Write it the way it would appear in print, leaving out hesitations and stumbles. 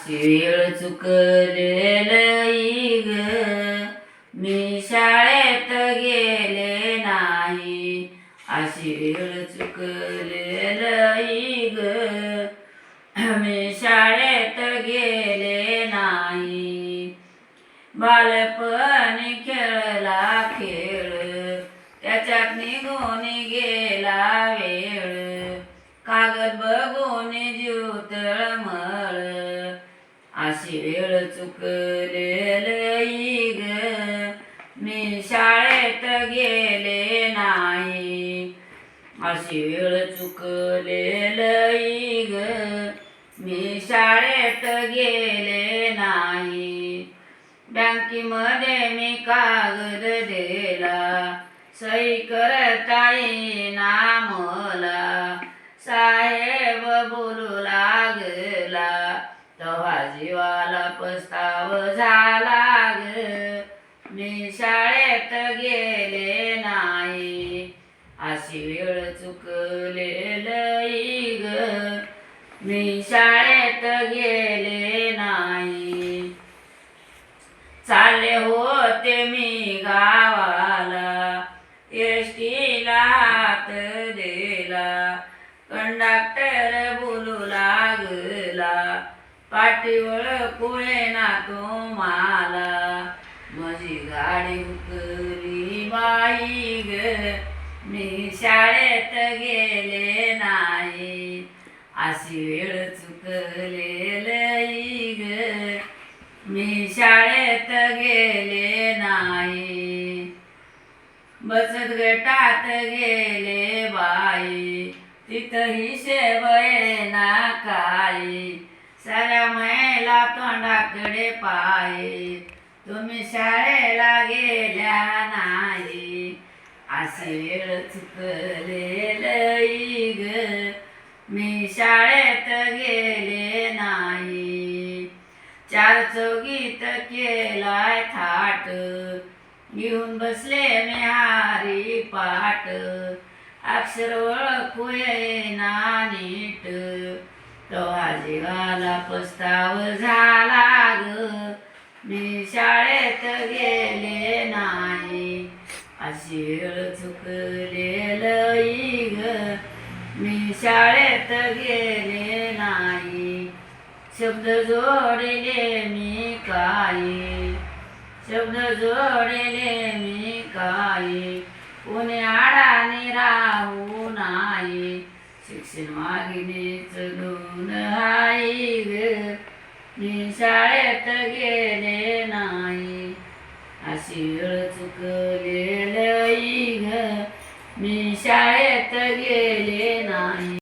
अशी वेळ चुकलेली ग, मी शाळेत गेले नाही. अशी वेळ चुकलेली ग, मी शाळेत गेले नाही. बालपणी खेळला खेळ, त्याच्यात निघून गेला वेळ. कागद बघून जीव तळमळ, अशी वेळ चुकलेली ग, मी शाळेत गेले नाही. अशी वेळ चुकलेली ग, मी शाळेत गेले नाही. बँकेमध्ये मी कागद दिला, सही करता येईना मला. साहेब बोलू लागला, तेव्हा जीवाला पस्ताव झाला ग, मी शाळेत गेले नाही. अशी वेळ चुकलेली ग, मी शाळेत गेले नाही. चालले होते मी गावाला, एसटीला हात दिला. कंडक्टर बोलू लागला, पाठीवर कोळेना तुम्हाला. माझी गाडी हुकली बाई ग, मी शाळेत गेले नाही. अशी वेळ चुकलेली ग, मी शाळेत गेले नाही. बचत गटात गेले बाई, तिथंही शेवयेना काही. साऱ्या महिला तोंडाकडे पाहे, तुम्ही शाळेला गेल्या नाही. अशी वेळ चुकलेली ग, मी शाळेत गेले नाही. चार चौघीत केलाय थाट, घेऊन बसले मी हारी पाट. अक्षर ओळखू येईना नीट, तेव्हा जीवाला पस्ताव झाला ग, मी शाळेत गेले नाही. अशी वेळ चुकलेली ग, मी शाळेत गेले नाही. शब्द जोडले मी काही, शब्द जोडले मी काही. कोणी आडाने राहू नाही, शिक्षण मागणेच गुण आहे ग, मी शाळेत गेले नाही. अशी वेळ चुकलेली ग, मी शाळेत गेले नाही.